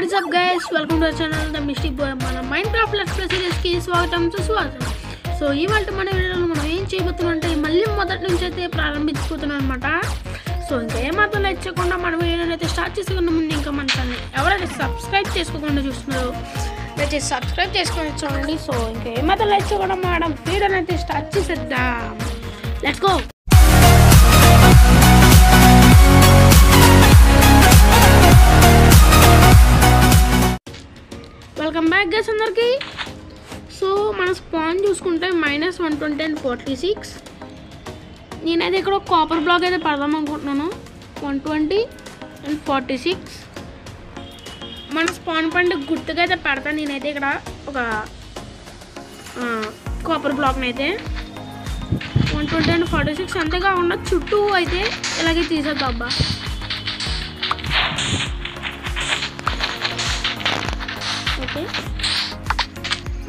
What is up guys, welcome to our channel The Mystic Boy. మన Minecraft let's play series కి స్వాగతం. So ఇవాళ మన వీడియోలో మనం ఏం చేయబోతున్నాం అంటే మళ్ళీ మొదటి నుంచి అయితే ప్రారంభించుకుంటున్నాం అన్నమాట. సో ఇంకా ఏమాత్రం లైక్ చేయకుండా మన వీడియోని అయితే స్టార్ట్ చేసుకునే ముందు ఇంకా మన ఛానల్ ఎవరైతే సబ్స్క్రైబ్ చేసుకోకుండా చూస్తున్నారో దయచేసి సబ్స్క్రైబ్ చేసుకొని చూడండి. సో ఇంకా ఏమాత్రం లైక్ చేయకుండా మనం వీడియోని అయితే స్టార్ట్ చేసేద్దాం. Let's go. Welcome back guys అందరికి. సో మన స్పాన్ చూసుకుంటే -120 and 46. నేనైతే ఇక్కడ ఒక కాపర్ బ్లాక్ అయితే పడదాం అనుకుంటున్నాను. 120 and 46 మన స్పాన్ పాయింట్ గుర్తుగా అయితే పెడతాను. నేనైతే ఇక్కడ ఒక కాపర్ బ్లాక్ని అయితే 120 and 46 అంతేకాకుండా చుట్టూ అయితే ఇలాగే తీసేద్దాం అబ్బా. ఓకే,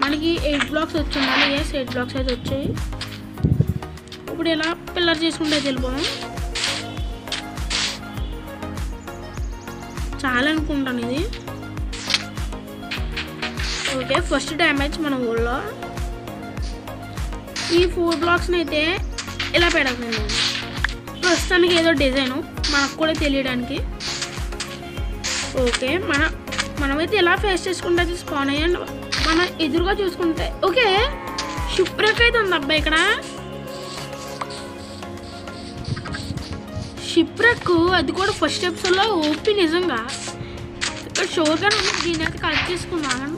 మనకి 8 బ్లాక్స్ వచ్చిండాలి. 8 బ్లాక్స్ అయితే వచ్చాయి. ఇప్పుడు ఇలా పిల్లర్ చేసుకుంటే వెళ్ళిపోదాం. చాలా అనుకుంటాను ఇది. ఓకే, ఫస్ట్ డ్యామేజ్ మన ఊళ్ళో ఈ 4 బ్లాక్స్ని అయితే ఇలా పెడతాను నేను. ప్రస్తుతానికి ఏదో డిజైను మనకు కూడా తెలియడానికి. ఓకే, మనమైతే ఎలా ఫేస్ చేసుకుంటే స్పాన్ అయ్యండి. మనం ఎదురుగా చూసుకుంటే ఓకే షిప్రెక్ అయితే ఉంది అబ్బాయి. ఇక్కడ షిప్రెక్ అది కూడా ఫస్ట్ ఎపిసోడ్లో ఓపీ నిజంగా. ఇక్కడ షోర్గా దీన్ని అయితే కలెక్ట్ చేసుకున్నాను.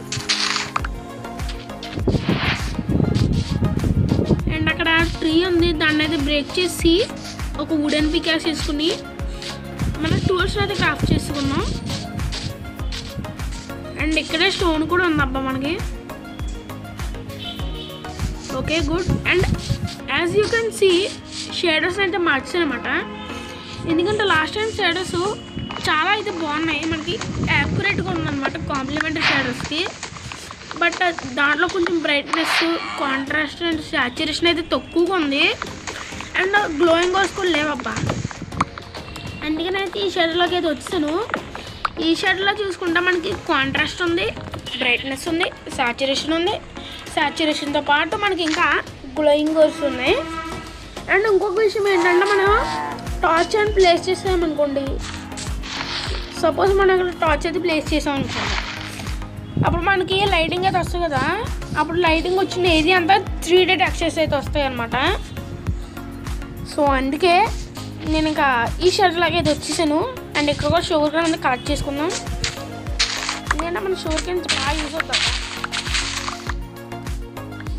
అండ్ అక్కడ ట్రీ ఉంది, దాన్ని అయితే బ్రేక్ చేసి ఒక వుడెన్ పికాక్స్ చేసుకుని మన టూల్స్ అయితే క్రాఫ్ట్ చేసుకున్నాం. అండ్ ఇక్కడే స్టోన్ కూడా ఉంది అబ్బా మనకి. Okay good. And as you can see shaders అయితే మార్చాయి అనమాట. ఎందుకంటే లాస్ట్ టైం షేడర్స్ చాలా అయితే బాగున్నాయి, మనకి యాక్యురేట్గా ఉందన్నమాట కాంప్లిమెంటరీ షేడర్స్కి. బట్ దాంట్లో కొంచెం బ్రైట్నెస్, కాంట్రాస్ట్ అండ్ సాచురేషన్ అయితే తక్కువగా ఉంది. అండ్ గ్లోయింగ్ వాల్స్ కూడా లేవబ్బా. అందుకని అయితే ఈ షేడర్లోకి అయితే వచ్చాను. ఈ షేడ్లో చూసుకుంటే మనకి కాంట్రాస్ట్ ఉంది, బ్రైట్నెస్ ఉంది, సాచురేషన్ ఉంది. సాచురేషన్తో పాటు మనకి ఇంకా గ్లోయింగ్ వర్స్ ఉన్నాయి. అండ్ ఇంకొక విషయం ఏంటంటే మనం టార్చ్ అని ప్లేస్ చేసామనుకోండి. సపోజ్ మనం ఇక్కడ టార్చ్ అయితే ప్లేస్ చేసాం అనుకోండి, అప్పుడు మనకి లైటింగ్ అయితే వస్తుంది కదా. అప్పుడు లైటింగ్ వచ్చిన ఏరియా అంతా 3D టెక్స్చర్స్ అయితే వస్తాయి అన్నమాట. సో అందుకే నేను ఇంకా ఈ షెడ్లాగా అయితే వచ్చేసాను. అండ్ ఇక్కడ కూడా షుగర్ క్యాన్ అనేది కలెక్ట్ చేసుకుందాం. ఎందుకంటే మన షుగర్ క్యాన్స్ బాగా యూజ్ అవుతాం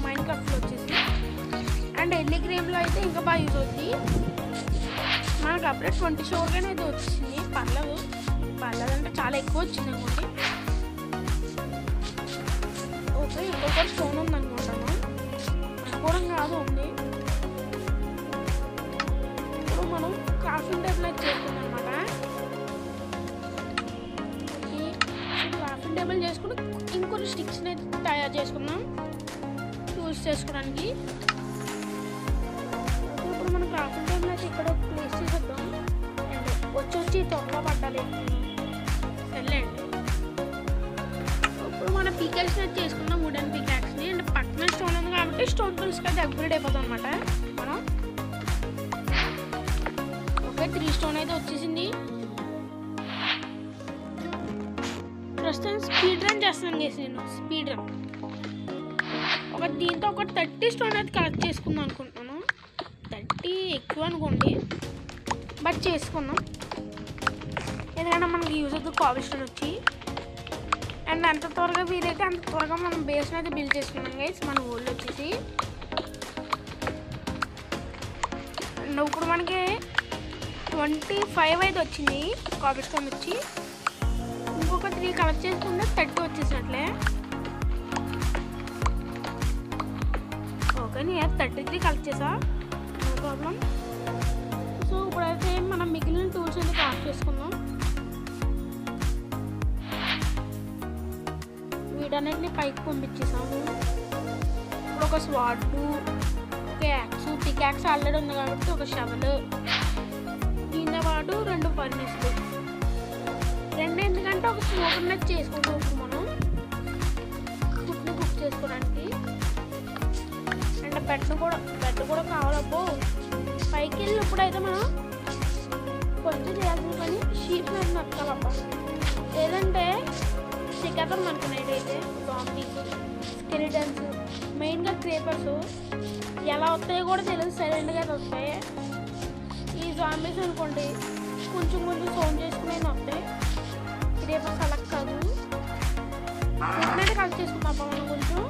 మైన్క్రాఫ్ట్లో వచ్చేసి. అండ్ ఎన్ని గేమ్లో అయితే ఇంకా బాగా యూజ్ అవుతుంది. మనకు అప్పుడే 20 షుగర్ క్యాన్ అయితే వచ్చింది. పర్లేదు అంటే చాలా ఎక్కువ వచ్చింది అనుకోండి. ఓకే, ఇంకొకటి స్టోన్ ఉంది అనుకుంటాను. అనుకోవడం కాదు ఉంది. ఇప్పుడు మనం క్రాఫ్టింగ్ టేబుల్ అయితే చేసుకుందాం అనమాట. క్రాఫ్టింగ్ టేబుల్ చేసుకుని ఇంకొన్ని స్టిక్స్ని అయితే తయారు చేసుకుందాం యూజ్ చేసుకోవడానికి. ఇప్పుడు మనం క్రాఫ్టింగ్ టేబుల్ అయితే ఇక్కడ ప్లేస్ చేసేద్దాం. అండ్ వచ్చి త్వరగా పట్టాలి వెళ్ళండి. ఇప్పుడు మన పీకాక్స్ని అయితే చేసుకుందాం, వుడెన్ పీకాక్స్ని. అండ్ పక్కన స్టోన్ ఉంది కాబట్టి స్టోన్ టూల్స్కి అయితే అప్గ్రేడ్ అయిపోతాం అనమాట మనం. ఓకే, 3 స్టోన్ అయితే వచ్చేసింది. ప్రస్తుతం స్పీడ్ రన్ చేస్తున్నాను గేసి. నేను స్పీడ్ రన్ దీంతో ఒక 30 స్టోన్ అయితే కలెక్ట్ చేసుకుందాం అనుకుంటున్నాను. 30 ఎక్కువ అనుకోండి, బట్ చేసుకుందాం. ఎందుకంటే మనకి యూజ్ అవుతుంది కాబుల్ స్టోన్ వచ్చి. అండ్ ఎంత త్వరగా వీలైతే అంత త్వరగా మనం బేస్ని అయితే బిల్డ్ చేసుకున్నాం గైస్ మన ఊళ్ళో వచ్చేసి. అండ్ ఇప్పుడు మనకి 25 అయితే వచ్చింది కాబుల్ స్టోన్ వచ్చి. ఇంకొక 3 కలెక్ట్ చేసుకుంటే 30 వచ్చేసినట్లే. ఓకే, నేను 33 కలెక్ట్ చేసా, నో ప్రాబ్లం. సో ఇప్పుడైతే మనం మిగిలిన టూల్స్ అయితే క్రాఫ్ట్ చేసుకుందాం. వీటన్నిటిని పైకి పంపించేసాము. ఇప్పుడు ఒక స్వార్డు, ఒక యాక్స్, పికాక్స్ ఆల్రెడీ ఉంది కాబట్టి ఒక షవల్, దీంతో పాటు 2 ఫర్నెస్లు. రెండు ఎందుకంటే ఒక స్మోక్ అనేది చేసుకుంటాం ఇప్పుడు మనం ఫుడ్ని కుక్ చేసుకోవడానికి. అండ్ బెడ్ కూడా కావాలబ్బో. పైకి వెళ్ళి ఇప్పుడైతే మనం కొంచెం చేయాల్సిన పని షీప్ మీద నచ్చాలబ్బా. లేదంటే చికెన్ మనకు నైట్ అయితే జాంబీస్, స్కెలిటన్స్, మెయిన్గా క్రేపర్స్ ఎలా వస్తాయో కూడా తెలియదు, సైలెంట్గా అయితే వస్తాయి. ఈ జాంబీస్ అనుకోండి కొంచెం సౌండ్ చేసుకునే వస్తాయి. క్రేపర్స్ అలా కాదు. కలెక్ట్ చేసుకుందాం మనం కొంచెం.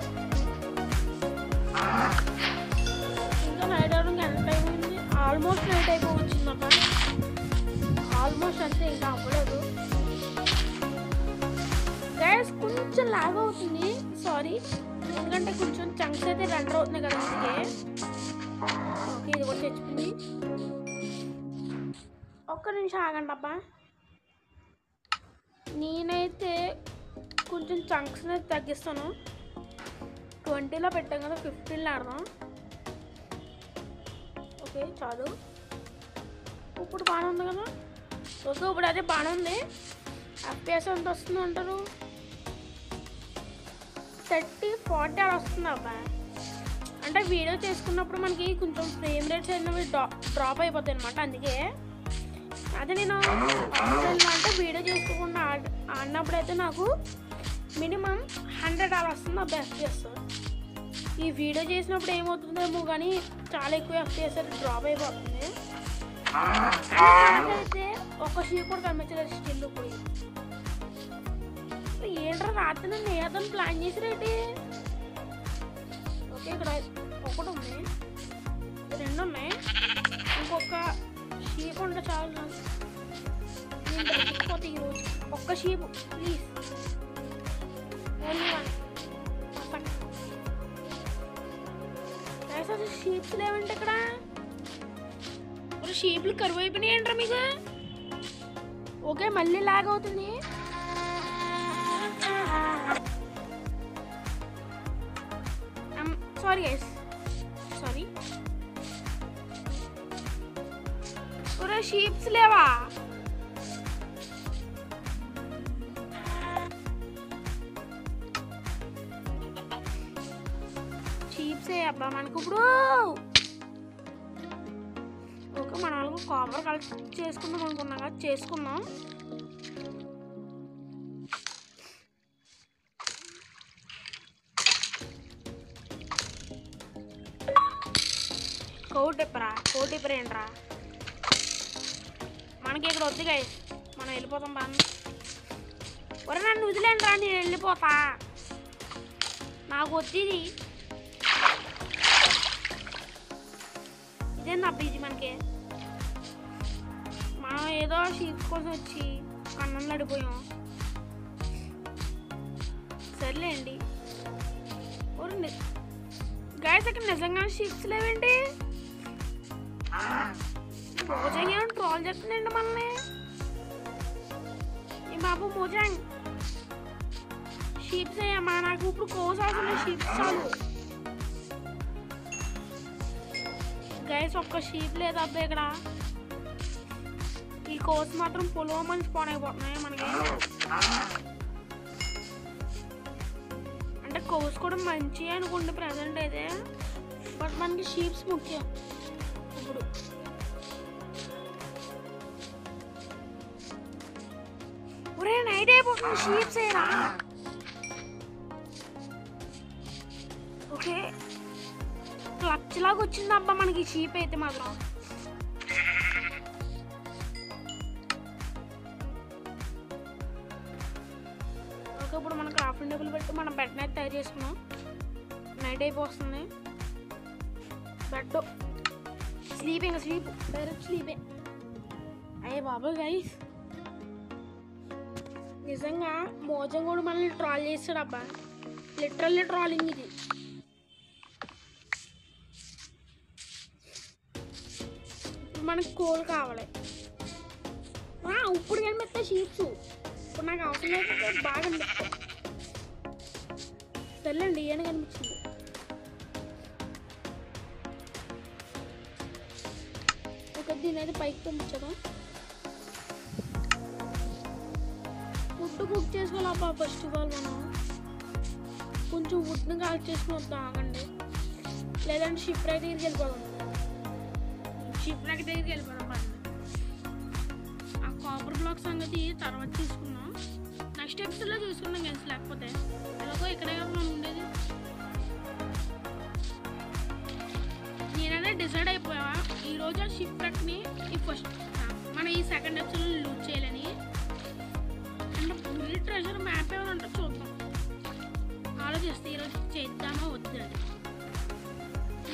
ఇంకా నైట్ అవడం ఎంత టైం అయింది? Almost night అయిపోవచ్చిందబ్బా. ఆల్మోస్ట్ అంతే, ఇంకా అవ్వలేదు గైస్. కొంచెం లాగ్ అవుతుంది, సారీ. ఎందుకంటే కొంచెం చంక్స్ అయితే రెండర్ అవుతున్నాయి కదా అందుకే. ఓకే, ఇది కూడా తెచ్చుకుంది. ఒక్క నిమిషం ఆగండి అబ్బా. నేనైతే కొంచెం చంక్స్ని తగ్గిస్తాను. 20లో పెట్టాం కదా, 15లో ఆడదాం. ఓకే చాలు. ఇప్పుడు బాగానే ఉంది కదా. ఓకే ఇప్పుడు అదే బాగానే ఉంది. FPS ఎంత వస్తుంది అంటారు? 30-40 అలా వస్తుంది అబ్బా. అంటే వీడియో చేసుకున్నప్పుడు మనకి కొంచెం ఫ్రేమ్ రేట్స్ అనేవి డ్రాప్ అయిపోతాయి అనమాట. అందుకే అదే నేను అంటే వీడియో చేసుకోకుండా ఆడినప్పుడు అయితే నాకు మినిమం 100 అలా వస్తుంది అబ్బా FPS. ఈ వీడియో చేసినప్పుడు ఏమవుతుందేమో కానీ చాలా ఎక్కువ FPS అయితే డ్రాప్ అయిపోతుంది. అయితే ఒక షీప్ కూడా కనిపించలేదు స్టిల్. ఇప్పుడు ఏంట్రా రాత్రి నన్ను ఏదని ప్లాన్ చేసిరేంటి? ఓకే ఇక్కడ ఒకటి ఉంది, 2 ఉన్నాయి. ఇంకొక షీప్ ఉంటే చాలు నాకు. నేను దొరికిపోతే ఈరోజు ఒక్క షీప్ ప్లీజ్. ఓన్లీ 1. అసలు షీప్స్ లేవంటే ఇక్కడ. షీప్లు కరువు అయిపోయినాయి ఏంట్రా మీకు? ఓకే మళ్ళీ లాగ్ అవుతుంది. Sorry guys, sorry. ఒరే షీప్స్ లేవా? షీప్సే అబ్బా మనకు ఇప్పుడు. ఓకే మన వాళ్ళకు కాపర్ కలెక్ట్ చేసుకుందాం అనుకున్నాం కదా, చేసుకుందాం. కోటిప్పర్ ఏంట్రా మనకి ఇక్కడ వద్దు గైస్, మనం వెళ్ళిపోతాం బాగా. ఒరే నన్ను వదిలేండి రా, నేను వెళ్ళిపోతా. నాకు వద్దు ఇదేంది అబ్బీజీ మనకి. మనం ఏదో షీప్స్ కోసం వచ్చి కన్నంలో అడిపోయాం. సర్లేండి. గైస్ అక్కడ నిజంగా షీప్స్ లేవేంటి? మోజంగ్ ఏమో ట్రోల్ చేస్తుందండి మనల్ని. ఈ బాబు మోజంగ్ షీప్స్ అయ్యమ్మా, నాకు ఇప్పుడు కోస్ అవసరం. షీప్స్ చాలు గైస్. ఒక్క షీప్ లేదు అబ్బా ఇక్కడ. ఈ కోస్ మాత్రం పొలవమని స్పాన్ అయిపోతున్నాయి మనకి. అంటే కోస్ కూడా మంచి అనుకోండి ప్రజెంట్ అయితే, బట్ మనకి షీప్స్ ముఖ్యం ఇప్పుడు. ఒరే నైట్ అయిపోతుంది, షీప్స్ ఏరా. ఓకే క్లచ్ లాగా వచ్చింది అబ్బా మనకి షీప్ అయితే మాత్రం. ఓకే ఇప్పుడు మనం క్రాఫ్టింగ్ టేబుల్ పెట్టి మనం బెడ్ అయితే తయారు చేసుకున్నాం. నైట్ అయిపోతుంది. బెడ్ స్లీప్, ఇంకా స్లీప్ డైరెక్ట్ స్లీపే. అయ్యే బాబోయ్ గైస్, నిజంగా మోజంగ్ కూడా మనల్ని ట్రాల్ చేస్తాడు అబ్బా. లిటరల్లీ ట్రాలింగ్ ఇది. మనకు కోల్ కావాలి. ఇప్పుడు కనిపిస్తే షీప్స్ ఇప్పుడు నాకు అవసరం అయితే బాగా అనిపిస్తాయి. తెల్లండి ఏమైనా కనిపించింది. ఒక దీని అయితే పైకి పంపించదా. ఫుడ్ కుక్ చేసుకోవాలబ్బా. ఫస్ట్ ఆఫ్ ఆల్ మనం కొంచెం వుడ్ని కలెక్ట్ చేసుకుని వద్దాం, ఆగండి. లేదంటే షిప్ రైట్ దగ్గరికి వెళ్ళిపోదాం. షిప్ రైట్ దగ్గరికి వెళ్ళిపోదాం పని. ఆ కాపర్ బ్లాక్ సంగతి తర్వాత తీసుకున్నాం, నెక్స్ట్ ఎపిసోడ్లో చూసుకున్నాం గైస్. లేకపోతే ఎలాగో ఇక్కడే కదా మనం ఉండేది. నేనైతే డిసైడ్ అయిపోయా ఈరోజు ఆ షిప్ రైట్ని ఫస్ట్ మన ఈ సెకండ్ ఎపిసోడ్లో లూజ్ చేయాలని. అంటే ఫుల్ ట్రెజర్ మ్యాప్ ఏమైనా ఉంటే చూద్దాం, ఆలోచిస్తే ఈరోజు చేద్దామా వద్దు అని.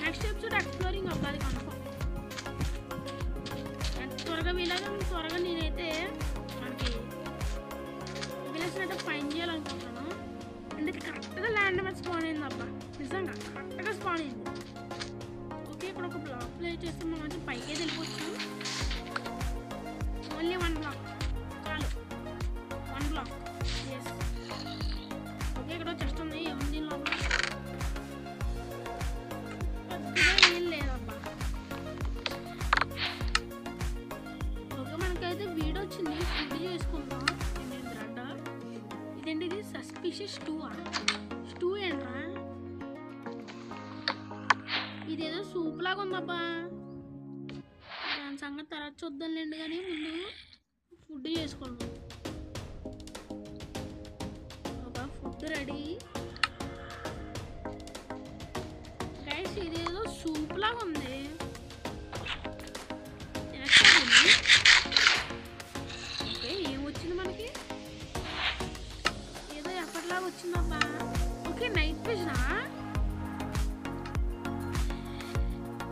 నెక్స్ట్ ఎపిసోడ్ ఎక్స్ప్లోరింగ్ అవ్వాలి కన్ఫర్మ్. త్వరగా వీలైతే త్వరగా నేనైతే మనకి విలేజ్ అయితే ఫైన్ చేయాలనుకుంటున్నాను. అంటే కరెక్ట్గా ల్యాండ్ మీద స్పాన్ అయింది అబ్బా, నిజంగా కరెక్ట్గా స్పాన్ అయింది. ఓకే, ఇక్కడ ఒక బ్లాక్ ప్లే చేస్తే మనం అయితే పైకే వెళ్ళిపోవచ్చు. ఓన్లీ 1 బ్లాక్ చాలు, 1 బ్లాక్. Yes, okay. ఇక్కడ చెస్ట్ ఉంది, ఏముంది లోపల? పెద్దగా ఏం లేదబ్బా. ఓకే, మనకైతే వీడియో వచ్చింది, ఫుడ్ చేసుకుందాం. బ్రెడ్ ఇదేంటి, ఇది సస్పిషియస్ స్టూ ఏంట్రా? ఇదేదో సూప్ లాగా ఉందబ్బా. దాని సంగతి తర్వాత చూద్దాంలేండి, కానీ ముందు ఫుడ్ చేసుకుందాం. ఒక ఫుడ్ రెడీ గైస్. ఇదేదో సూప్ లాగా ఉంది, ఓకే. ఏం వచ్చింది మనకి? ఏదో ఎప్పటిలాగా వచ్చిందబ్బా. Okay, night ఫిష్నా?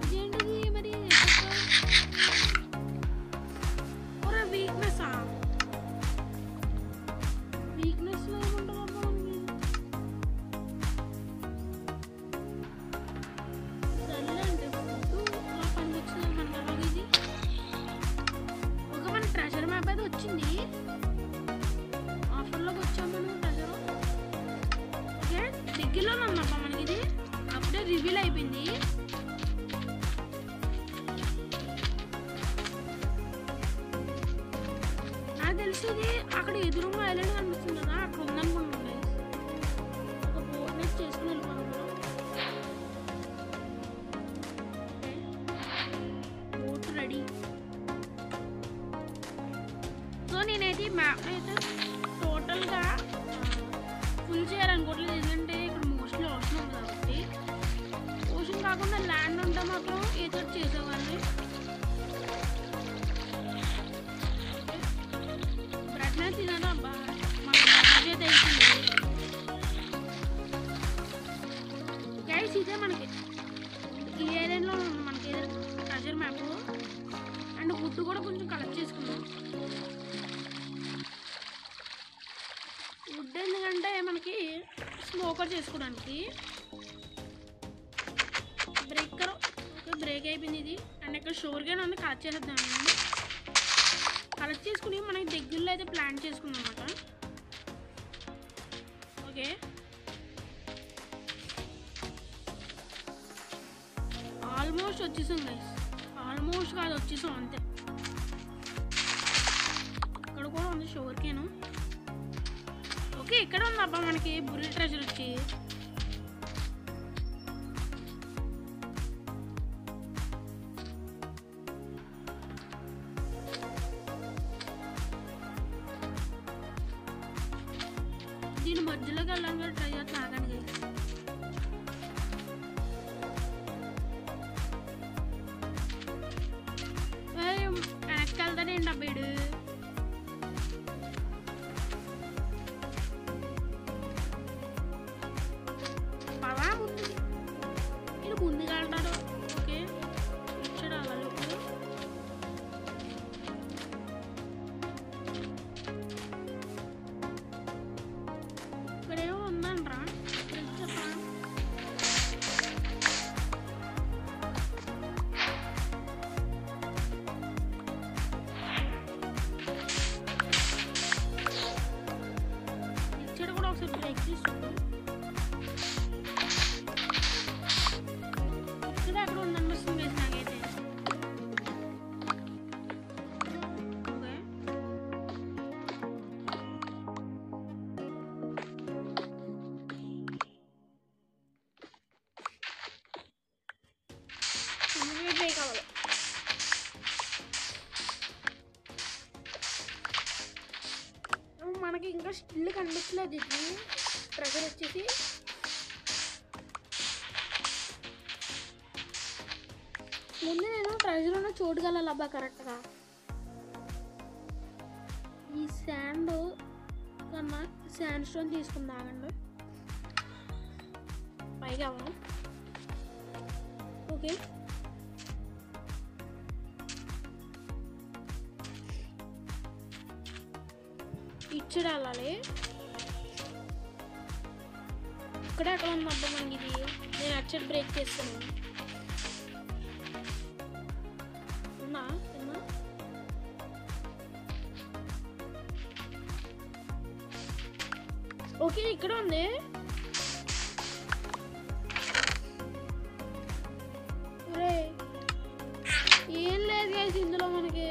ఇదేంటిది మరి? వీక్నెస్లో ఏముంటుందబ్బా మనకి? సర్లే అంటే ఫుడ్ అలా పనికొచ్చింది మనకి. అలాగే ఇది ఒక మన ట్రెజర్ మ్యాప్ అయితే వచ్చింది, ఆఫర్లోకి వచ్చాము మనం ట్రెజర్. ఓకే, దగ్గరలోనే ఉందబ్బా మనకి. ఇది అప్పుడే రివీల్ అయిపోయింది. నాకు తెలిసి ఇది అక్కడ ఎదురుగా ఐలాండ్ కనిపిస్తుంది కదా, అక్కడ ఉందనుకుంటుంది. ఒక బోట్ నెట్ చేసుకుని వెళ్ళిపోతాం. Boat ready. సో నేనైతే ఈ మ్యాప్ అయితే టోటల్గా ఫుల్ చేయాలనుకోవట్లేదు, ఎందుకంటే ఇక్కడ మోస్ట్లీ ఓషన్ ఉంది కాబట్టి. ఓషన్ కాకుండా ల్యాండ్ ఉంటే మాత్రం ఏదో చేసేవాళ్ళని. బ్రెడ్ మీద తినడం అబ్బా, మనకి తెలిసింది గైస్. ఇదే మనకి ఈ ఏరియాలో ఉంది మనకి ట్రెజర్ మ్యాప్. అండ్ ఫుడ్ కూడా కొంచెం కలెక్ట్ చేసుకున్నాం. వుడ్ ఎందుకంటే మనకి స్మోకర్ చేసుకోవడానికి. బ్రేకర్ బ్రేక్ అయిపోయింది ఇది. అండ్ ఇక్కడ షోర్గానే ఉంది, కలెక్ట్ చేసేద్దాం. కలెక్ట్ చేసుకుని మనకి దగ్గరలో అయితే ప్లాన్ చేసుకున్నాం అన్నమాట. ఓకే, ఆల్మోస్ట్ వచ్చేసాం గైస్. ఆల్మోస్ట్ కాదు, వచ్చేసాం అంతే. ఇక్కడ కూడా ఉంది షోర్కేను. ఓకే, ఇక్కడ ఉంది అబ్బా మనకి బుర్రి ట్రెజర్ వచ్చి. దీని మధ్యలోకి వెళ్ళాలని కూడా ట్రై చేస్తాను, ఆగండి గైస్. వెనక్కి వెళ్తానండి అబ్బాయిడు. పదా ముందు ఇది ముందుగా వెళ్తాడు. ఓకే, ఇచ్చాడు అలా ఇప్పుడు. ఇక్కడేమో ఉందంట్రా, చెప్పా. ఇచ్చాడు కూడా ఒకసారి బ్రేక్ తీసుకుంటాం. ఇక్కడ అక్కడ ఉందనిపిస్తుంది నాకైతే. ఓకే, ఇంకా స్టిల్ కనిపించలేదు ఇది ప్రెజర్ వచ్చేసి. ముందు నేను ట్రెజర్ ఉన్న చోటుకి వెళ్ళాలి అబ్బా కరెక్ట్గా. ఈ శాండ్ కన్నా శాండ్ స్టోన్ తీసుకుందామండి పైగా అవ్వను. ఓకే ఇచ్చి వెళ్ళాలి. ఇక్కడే అక్కడ ఉందబ్బా మనకి ఇది. నేను అచ్చడి బ్రేక్ చేస్తాను. ఓకే ఇక్కడ ఉంది. ఏం లేదు గైస్ ఇందులో మనకి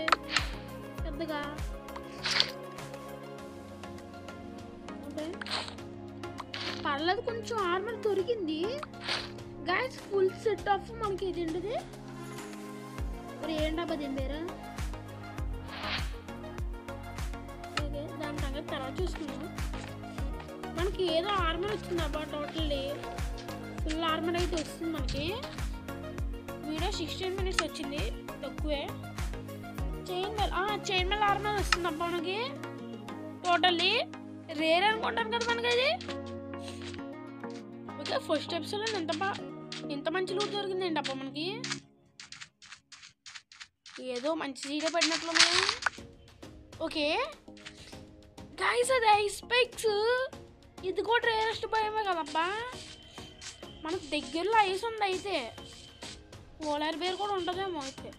పెద్దగా. పర్లేదు కొంచెం ఆర్మర్ దొరికింది గైస్. ఫుల్ సెట్ ఆఫ్ మనకి ఇది ఏంటిది మరి ఏంటబ్బా దీని పేరు. ఓకే దాని సంగతి తర్వాత చూసుకున్నాం. మనకి ఏదో ఆర్మర్ వచ్చింది అబ్బా. టోటల్లీ ఫుల్ ఆర్మర్ అయితే వస్తుంది మనకి. వీడియో 16 minutes వచ్చింది తక్కువే. చైన్ మెల్ ఆర్మర్ వస్తుంది అబ్బా మనకి. టోటల్లీ రేర్ అనుకుంటాను కదా మనకి అది. ఓకే ఫస్ట్ ఎపిసోడ్లో ఎంత మంచి లూట్ దొరికిందండి అబ్బా మనకి. ఏదో మంచి సీడే పడినట్లు మేము. ఓకే గైస్ అది ఐస్ స్పెక్స్. ఇది కూడా రేరెస్ట్ భయమే కదబ్బా. మనకు దగ్గరలో ఐస్ ఉంది అయితే. పోలార్ బేర్ కూడా ఉంటుందేమో అయితే.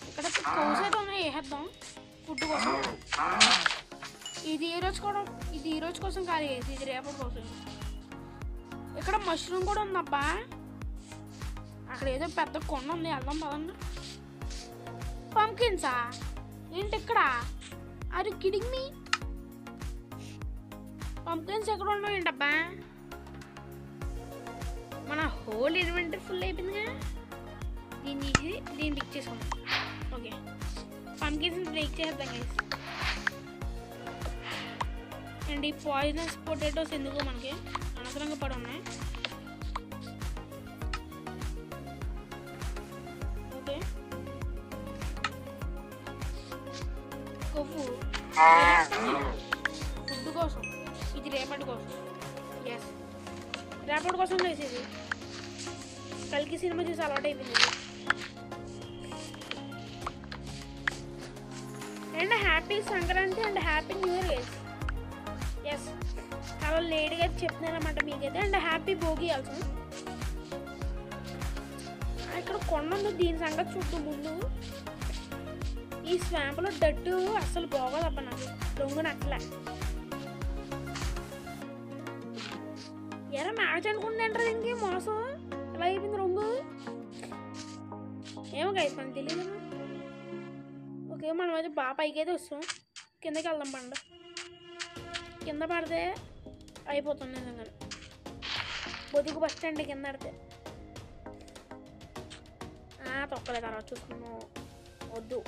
ఇక్కడ కోస్ అయితే ఉన్నాయి వేసేద్దాం ఫుడ్ కోసం. ఇది ఈ రోజు కోసం కాదు, ఇది రేపటి కోసం. ఇక్కడ మష్రూమ్ కూడా ఉందబ్బా. అక్కడ ఏదో పెద్ద కొండ ఉంది, వెళ్దాం పదండి. పంకిన్సా ఏంటి ఇక్కడ? Are you kidding me? Pumpkins ఎక్కడ ఉండవు ఏంటబ్బా? మన హోల్ ఇన్వెంటరీ ఫుల్ అయిపోయిందిగా. దీన్ని పిక్ చేసుకుందాం. ఓకే పంకిన్స్ బ్రేక్ చేద్దాం గైస్. అండ్ ఈ పాయిజనస్ పొటాటోస్ ఎందుకో మనకి అనవసరంగా పడి ఉన్నాయి. ఓకే కొవ్వు ఫుడ్ కోసం, ఇది రేపటి కోసం. ఎస్ రేపటి కోసం వేసేది. కల్కి సినిమా చూసి అలవాటు అయిపోయింది. And happy Sankranti and happy new year guys. Yes చాలా లేట్గా చెప్తున్నారన్నమాట మీకైతే. And happy Bhogi also. ఇక్కడ కొండ ఉంది, దీని సంగతి చూద్దాం ముందు. ఈ స్వాంప్లో డట్టు అస్సలు బాగోదబ్బా నాకు. దొంగ నచ్చలే. ఎరా మ్యాచ్ అనుకుంటుంటారు ఇంకే మోసం. ఎలా అయిపోయింది రొంగు ఏమో గైస్ మనకు తెలియదు. ఓకే మనం అయితే బాగా పైకి అయితే వస్తాం. కిందకి వెళ్దాం పండు. కింద పడితే అయిపోతుంది నిజంగా. బొదుగు బస్ స్టాండ్ కింద పడితే తొక్కలే తర్వాత చూసుకున్నాం. వద్దు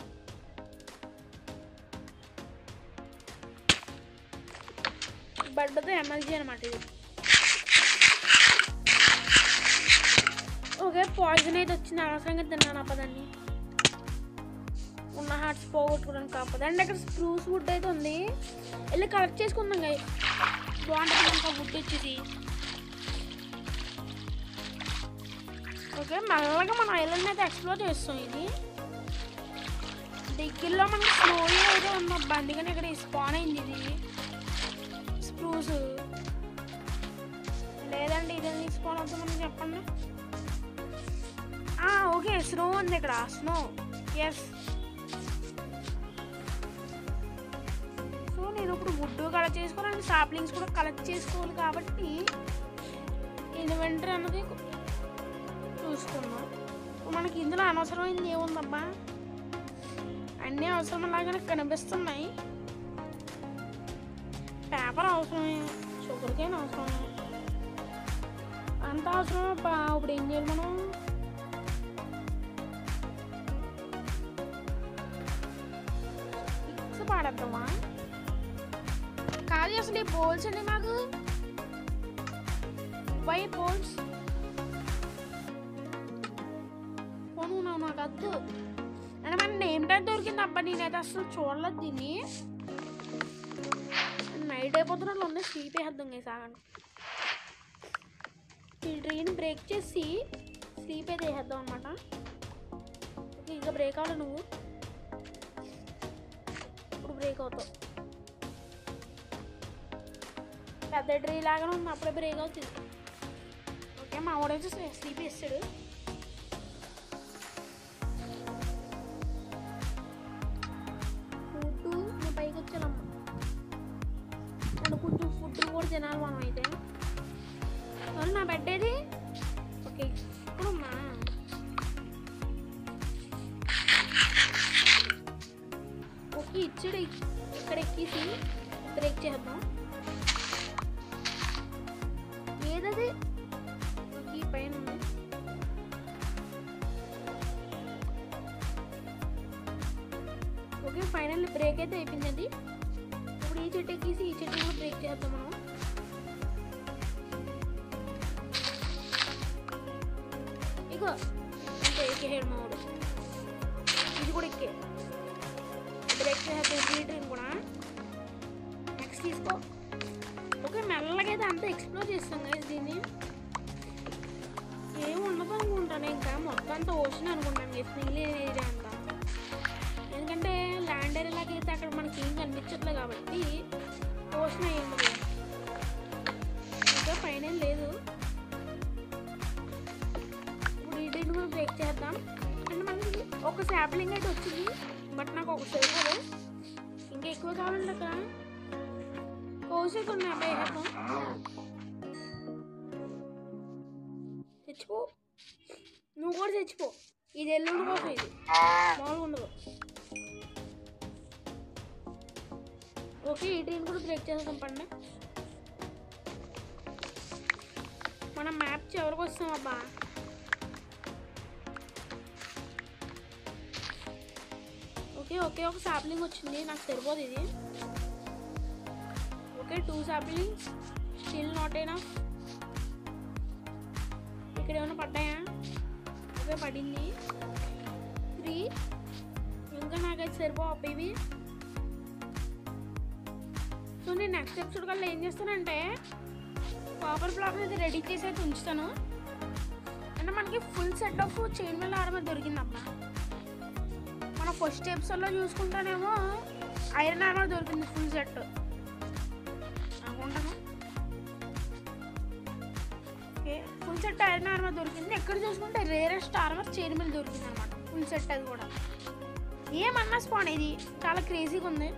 బడ్డతో ఎమర్జీ అనమాట ఇది. ఓకే పాయిజన్ అయితే వచ్చింది. అనవసరంగా తిన్నాను అప్పదాన్ని. ఉన్న హార్ట్స్ పోగొట్టుకోవడానికి కాకపోతే. అండ్ అక్కడ స్ప్రూస్ వుడ్ అయితే ఉంది, వెళ్ళి కలెక్ట్ చేసుకుందాం గై. బాగుంటుంది ఇంకా వుడ్ వచ్చేసి. ఓకే మెల్లగా మన ఐలాండ్ అయితే ఎక్స్ప్లోర్ చేస్తాం. ఇది దగ్గరలో మనకి స్నోయి అయితే ఉందబ్బా, అందుకని ఇక్కడ స్పాన్ అయింది ఇది స్ప్రూస్. లేదండి ఇదని స్పాన్ అవుతుందని చెప్పండి. ఓకే స్నో ఉంది ఇక్కడ. Snow yes. సో నేను ఇప్పుడు వుడ్ కలెక్ట్ చేసుకోవాలి, సాప్లింగ్స్ కూడా కలెక్ట్ చేసుకోవాలి. కాబట్టి ఇన్వెంటరీ అన్నది చూసుకున్నాం. మనకి ఇందులో అనవసరమైంది ఏముందబ్బా, అన్నీ అవసరం లాగానే కనిపిస్తున్నాయి. పేపర్ అవసరమే, షుగర్ కేన్ అవసరమే, అంత అవసరమే. ఇప్పుడు ఏం చేయాలి మనం? పాడేద్దామా? అది అసలు ఈ పోల్స్ అండి మాకు వై పోల్స్ ఫోన్ నాకు వద్దు అంటే మన నేమ్ ట్యాగ్ దొరికింది అబ్బా. నేనైతే అసలు చూడలేదు దీన్ని. నైట్ అయిపోతున్నట్లు ఉంది. స్లీప్ వేద్దాం సాగండి. ఈ ట్రైన్ బ్రేక్ చేసి స్లీప్ అయితే వేసేద్దాం అనమాట. ఓకే ఇంకా బ్రేక్ అవ్వాలి నువ్వు. ఇప్పుడు బ్రేక్ అవుతావు. పెద్ద ట్రీ లాగానే ఉంది. అప్పుడే బ్రేక్ అవుతుంది. ఓకే మా వాడైతే స్లీప్ వేస్తాడు. ఫుడ్ నేను పైకి వచ్చానమ్మా. అండ్ కొంచెం ఫుడ్ కూడా తినాలి మనం అయితే. సరే నా బెడ్ ఏది? ఓకే ఇప్పుడమ్మా ఓకే ఇచ్చాడు. ఇక్కడ ఎక్కేసి బ్రేక్ చేద్దాం. ఏదది? ఓకే పైన ఉంది. ఓకే ఫైనల్ బ్రేక్ అయితే అయిపోయిందండి. ఇప్పుడు ఈ చెట్టు ఎక్కేసి ఈ చెట్టు కూడా బ్రేక్ చేద్దాం మనం. ఇగో అంటే ఎక్కేసాడు మా వాడు. ఇది కూడా ఎక్కే బ్రేక్ చేద్దాం. ఈ ట్రైన్ కూడా నెక్స్ట్ తీసుకో. ఓకే మెల్లగా అయితే అంతా ఎక్స్ప్లోర్ చేస్తాం కదా దీన్ని. ఏమి ఉండదు అనుకుంటాను. ఇంకా మొత్తం అంతా ఓషన్ అనుకుంటాను మిగిలిన ఏరియా అంతా. ఎందుకంటే ల్యాండ్ ఏరియాలాగా అయితే అక్కడ మనకి ఏం కనిపించట్లేదు కాబట్టి ఓషన్ అయ్యి ఉండదు. ఇంకా పైన లేదు. ఇప్పుడు ఈ ట్రైన్ కూడా బ్రేక్ చేద్దాం. అంటే మనకి ఒక శాప్లింగ్ అయితే వచ్చింది. బట్ నాకు ఒక సరిపోదు. ఇంకా ఎక్కువ కావాలంటే అక్కడ కోసేది ఉన్నాయి అబ్బాయి. తెచ్చిపో. నువ్వు కూడా తెచ్చిపో. ఇది ఎల్లుండి కోసం. ఇది మామూలుగా ఉండదు. ఓకే ఈ ట్రైన్ కూడా బ్రేక్ చేద్దాం పండి. మనం మ్యాప్ చివరికి వస్తాం అబ్బా. ఓకే ఓకే ఒక సాప్లింగ్ వచ్చింది. నాకు సరిపోదు ఇది. Okay 2 saplings still not enough. ఇక్కడ ఏమైనా పడ్డాయా? ఓకే పడింది 3. ఇంకా నాకైతే సరిపోవు ఇవి. సో నేను నెక్స్ట్ ఎపిసోడ్ కల్లా ఏం చేస్తానంటే కాపర్ బ్లాక్ అయితే రెడీ చేసి అయితే ఉంచుతాను. అంటే మనకి full set of chain mail armour దొరికిందమ్మా. మన ఫస్ట్ ఎపిసోడ్లో చూసుకుంటానేమో ఐరన్ ఆర్మర్ దొరికింది ఫుల్ సెట్ అనుకుంటాను. Okay full set iron armour దొరికింది. ఎక్కడ చూసుకుంటే రేరెస్ట్ ఆర్మర్ చైన్ మేల్ దొరికింది అనమాట ఫుల్ సెట్. అది కూడా ఏమన్నా స్పాన్ ఇది చాలా క్రేజీగా ఉంది.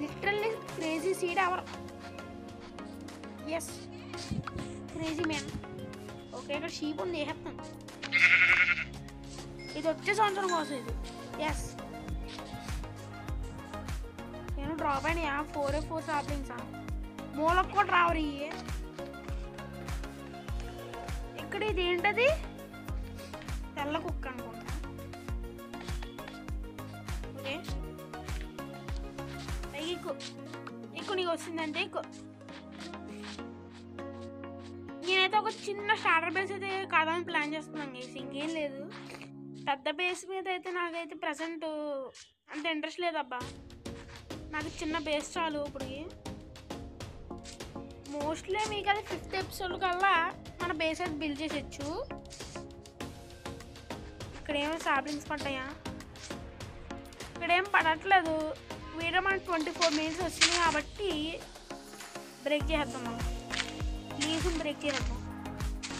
Literally crazy seed hour. Yes crazy man. Okay ఇక్కడ షీప్ ఉంది. వేసేస్తాను. ఇది వచ్చే సంవత్సరం కోసం ఇది. ఎస్ నేను డ్రాప్ అయినా 4 సాప్లింగ్స్ మూలకు కూడా రావరు. ఇక్కడ ఇది ఏంటది? తెల్ల కుక్క అనుకుంటా. ఓకే ఎక్కువ నీకు వస్తుందంటే ఎక్కువ. నేనైతే ఒక చిన్న స్టార్టర్ బేస్ అయితే కాదని ప్లాన్ చేస్తున్నాను గైస్. ఇంకేం లేదు. పెద్ద బేస్ మీద అయితే నాకైతే ప్రజెంట్ అంత ఇంట్రెస్ట్ లేదబ్బా. నాకు చిన్న బేస్ చాలు. ఇప్పుడు మోస్ట్లీ మీకు అది 5th ఎపిసోడ్ కల్లా మన బేస్ అయితే బిల్డ్ చేసేయచ్చు. ఇక్కడ ఏమో సాప్లింగ్స్ పడ్డాయా? ఇక్కడేం పడట్లేదు. వీడియో మనకి 24 మినిట్స్ వచ్చింది కాబట్టి బ్రేక్ చేద్దాం. మనం ప్లీజ్ బ్రేక్ చేద్దాం.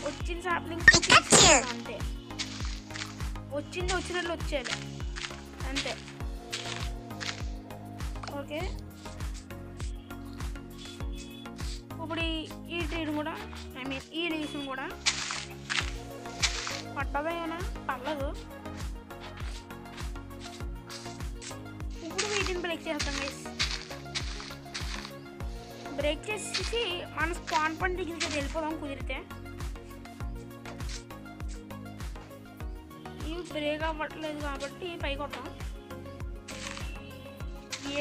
వచ్చిన సాప్లింగ్స్ అంతే. వచ్చినట్లు వచ్చేది అంతే. ఓకే ఇప్పుడు ఈ ట్రీన్ కూడా ఐ మీన్ ఈ రీజన్ కూడా పట్టదా? ఏమైనా పర్లేదు. ఇప్పుడు వీటిని బ్రేక్ చేస్తాం గైస్. బ్రేక్ చేసేసి మన స్పాన్ పాయింట్ దగ్గరికి వెళ్ళిపోదాం కుదిరితే. ఇవి బ్రేక్ అవ్వట్లేదు కాబట్టి పైకి వద్దాం.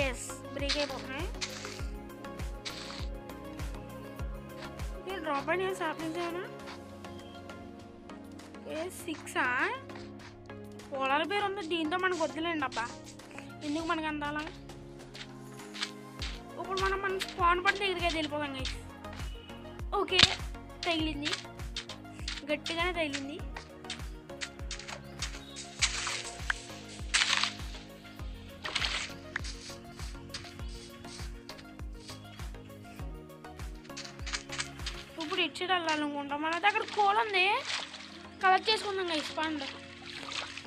ఎస్ బ్రేక్ అయిపోతున్నాయి. డ్రాప్ అయినా సాపించాను. 6 పోలార్ పేరు ఉంది. దీంతో మనకు వద్దులేండి అబ్బా, ఎందుకు మనకు అందాలా. ఇప్పుడు మన స్పాన్ పడి దగ్గరికి అయితే వెళ్ళిపోతాం గైస్. ఓకే, తగిలింది, గట్టిగానే తగిలింది. ఇప్పుడు ఇచ్చేది వెళ్ళాలనుకుంటాం. మనది అక్కడ కోల్ ఉంది, కలెక్ట్ చేసుకుందాం గైస్. పండు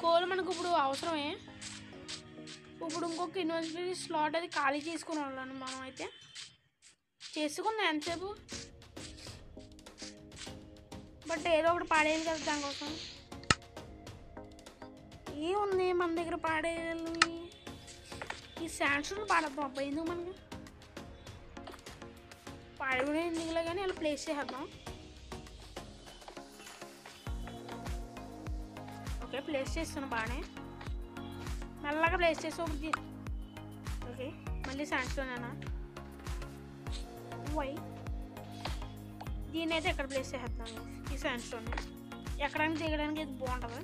కోల్ మనకు ఇప్పుడు అవసరమే. ఇప్పుడు ఇంకొక యూనివర్సిటీ స్లాట్ అది ఖాళీ చేసుకుని వెళ్ళాను. మనం అయితే చేసుకుందాం ఎంతసేపు, బట్ ఏదో ఒకటి పాడేయాలి కదా దానికోసం. ఏముంది మన దగ్గర పాడేయాలి, ఈ శాండ్స్టోన్ పాడేద్దాం అబ్బాయి. ఎందుకు మనకి పాడేనే ఎందుకులే కానీ అలా ప్లేస్ చేసేద్దాం. ఓకే, ప్లేస్ చేస్తాను బాగానే, మెల్లగా ప్లేస్ చేసి. ఓకే, మళ్ళీ శాండ్స్టోనేనా వై, దీన్ని అయితే ఎక్కడ ప్లేస్ చేసేస్తాను. ఈ శాండ్స్టోన్ ఎక్కడానికి దిగడానికి ఇది బాగుంటుంది.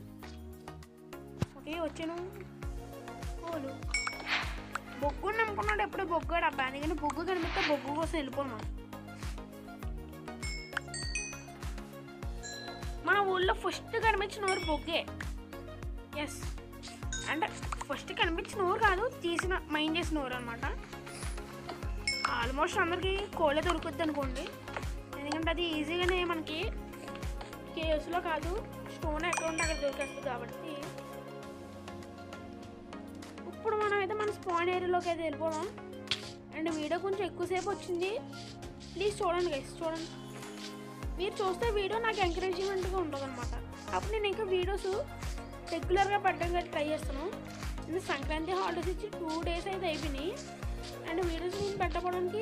ఓకే, వచ్చాను. కోలు బొగ్గు నమ్ముకున్నాడు ఎప్పుడు, బొగ్గాడు అబ్బా. అందుకని బొగ్గు కనిపిస్తే బొగ్గు కోసం వెళ్ళిపోన్నాం. మన ఊళ్ళో ఫస్ట్ కనిపించిన ఊరు బొగ్గే. ఎస్, అంటే ఫస్ట్ కనిపించిన ఊరు కాదు, తీసిన మైండ్ చేసిన ఊరు అనమాట. ఆల్మోస్ట్ అందరికీ కోలే దొరుకుద్ది అనుకోండి, ఎందుకంటే అది ఈజీగానే మనకి కేవ్స్లో కాదు, స్టోన్ ఎక్కడ ఉంటే అక్కడ దొరికేస్తుంది కాబట్టి. ఇప్పుడు మనం అయితే మన స్పాన్ ఏరియాలోకి అయితే వెళ్ళిపోదాం. అండ్ వీడియో కొంచెం ఎక్కువసేపు వచ్చింది, ప్లీజ్ చూడండి గైస్, చూడండి. మీరు చూస్తే వీడియో నాకు ఎంకరేజ్మెంట్గా ఉంటుంది అనమాట. అప్పుడు నేను ఇంకా వీడియోస్ రెగ్యులర్గా పెట్టడానికి ట్రై చేస్తాను. నేను సంక్రాంతి హాలిడేస్ ఇచ్చి 2 days అయితే అయిపోయినాయి. అండ్ వీడియోస్ నేను పెట్టకపోవడానికి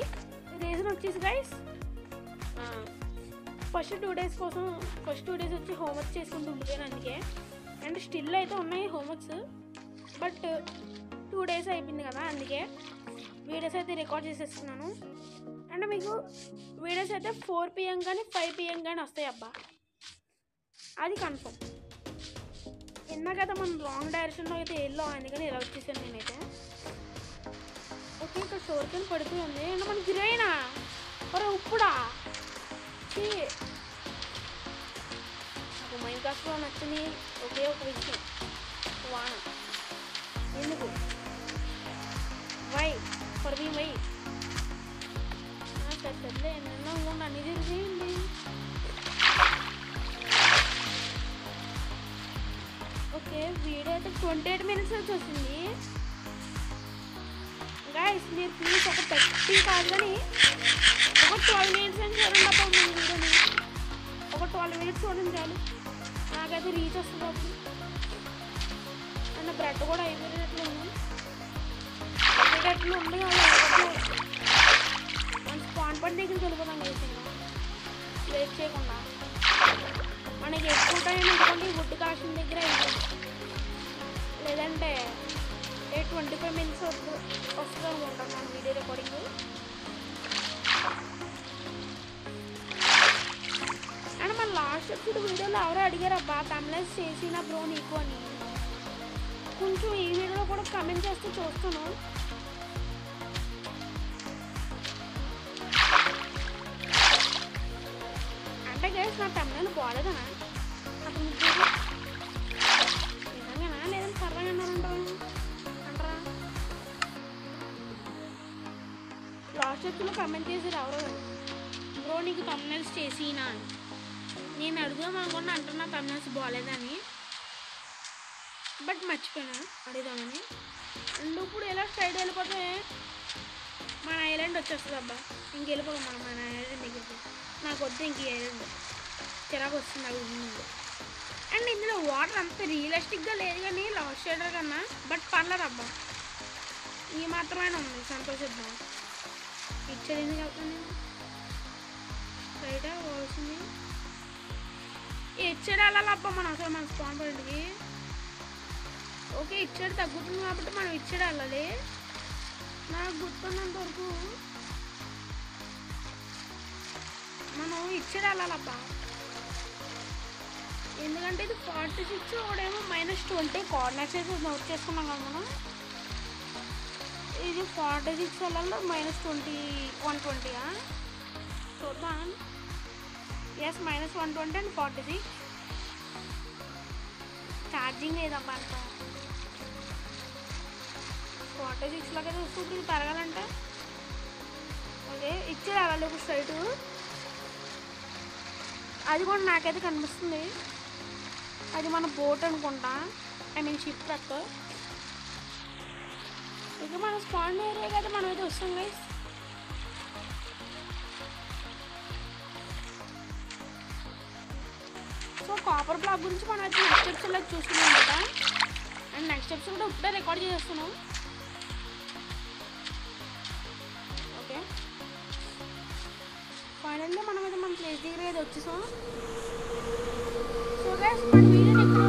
రీజన్ వచ్చేసి గైస్, ఫస్ట్ 2 days కోసం ఫస్ట్ 2 days వచ్చి హోంవర్క్ చేసుకుంటూ ఉండిపోయాను అందుకే. అండ్ స్టిల్ అయితే ఉన్నాయి హోంవర్క్స్, బట్ 2 days అయిపోయింది కదా, అందుకే వీడియోస్ అయితే రికార్డ్ చేసేస్తున్నాను. అండ్ మీకు వీడియోస్ అయితే 4 PM కానీ 5 PM కానీ వస్తాయి అబ్బా, అది కన్ఫర్మ్. ఇందాకైతే మనం రాంగ్ డైరెక్షన్లో అయితే వెళ్ళాం, అందుకని ఇలా వచ్చేసాను నేనైతే. ఓకే, ఇక్కడ షోర్కన్ పడిపోయింది. అండ్ మనకి గిరైనా మరి ఇప్పుడా నాకు మైండ్ కాస్ట్లో నచ్చింది ఒకే ఒక విషయం, వాన. ఎందుకు వై ఫర్ మీ వై సర్లే ఎన్నెన్నో అన్ని తిరిగేయండి. ఓకే, వీడియో అయితే 28 minutes వచ్చింది గైస్. మీరు ప్లీజ్ ఒక 30 కాదు కానీ ఒక 12 minutes అని చూడండి అబ్బా. మీ వీడియోని ఒక 12 minutes చూడండి చాలు, నాకైతే రీచ్ వస్తుంది అప్పుడు. అండ్ బ్రెడ్ కూడా అయిపోయినట్లు ఉంది, అయిపోయేటట్లు ఉంది కదా. మన స్పాన్ పడి దగ్గరికి వెళ్ళిపోతాం గైస్, వెయిట్ చేయకుండా. మనకి ఎక్కువ టైం ఎందుకంటే వుడ్ కలెక్షన్ దగ్గర అయిపోయింది, లేదంటే 25 minutes వస్తుంది అనుకుంటాను మన వీడియో రికార్డింగ్. అండ్ మన లాస్ట్ ఎపిసోడ్ వీడియోలో ఎవరో అడిగారు అబ్బా తమ్నెయిల్స్ చేసిన బ్రో నీకు అని. కొంచెం ఈ వీడియోలో కూడా కమెంట్ చేస్తూ చూస్తాను. అంటే గైస్ నా తమ్నెయిల్ బాగాలేదనా, అప్పుడు నిజంగానా లేదని సరదాగా అంటారా? లాస్ట్ ఎపిసోడ్లో కమెంట్ చేసారు ఎవరో బ్రో నీకు తమ్నెయిల్స్ చేసినా అని. నేను అడుగుదాం అనుకున్నా అంటున్నా తమ్నెయిల్స్ బాగాలేదని, బట్ మర్చిపోయినా అడుగుదామని. అండ్ ఇప్పుడు ఎలా స్ట్రైట్ వెళ్ళిపోతే మన ఐలాండ్ వచ్చేస్తుంది అబ్బా. ఇంకెళ్ళిపోదాం మనం మన ఐలాండ్ దగ్గరికి. నాకు వద్దు ఇంక ఈ ఐలాండ్, చిరాకు వస్తుంది అది ఉంది. అండ్ ఇందులో వాటర్ అంత రియలిస్టిక్గా లేదు కానీ లాస్ట్ షేడర్ కన్నా, బట్ పర్లేదు అబ్బా, ఈ మాత్రమే ఉంది. సంతోషిద్దాం. ఇచ్చేది ఎందుకు వెళ్తాను బయట పోవాల్సింది. ఇచ్చేది వెళ్ళాలి అబ్బా మనం అసలు మన స్పాన్ పాయింట్కి. ఓకే, ఇచ్చేది తగ్గుతుంది కాబట్టి మనం ఇచ్చేది వెళ్ళాలి. నాకు గుర్తున్నంత వరకు మనం ఇచ్చేది వెళ్ళాలబ్బా, ఎందుకంటే ఇది 46 ఒకడేమో -20 కోఆర్డినేట్స్ అయితే నోట్ చేసుకున్నాం కదా మనం. ఇది 46 వెళ్ళాలి -20 120 చూద్దాం. Yes -120 and 46. ఛార్జింగ్ లేదబ్బా అంత 46 లాగా చూసుకుంటే ఇది పెరగాలంటే. ఓకే ఇచ్చే రావాలి ఒక స్ట్రైట్, అది కూడా నాకైతే కనిపిస్తుంది. అది మన బోట్ అనుకుంటా, ఐ మీన్ షిప్ ట్రక్. ఇక మన స్పాన్ ఏరియాకి అయితే మనం అయితే వస్తాం గైస్. సో కాపర్ బ్లాక్ గురించి మనం అయితే నెక్స్ట్ స్టెప్స్లో చూసుకున్నాం కదా, అండ్ నెక్స్ట్ స్టెప్స్ కూడా ఇప్పుడే రికార్డ్ చేస్తున్నాం. ఓకే ఫైనల్లీ మనం అయితే మన ప్లేస్ దగ్గర అయితే వచ్చేసాం. సో గైస్ మన వీడియోని ఎక్కడ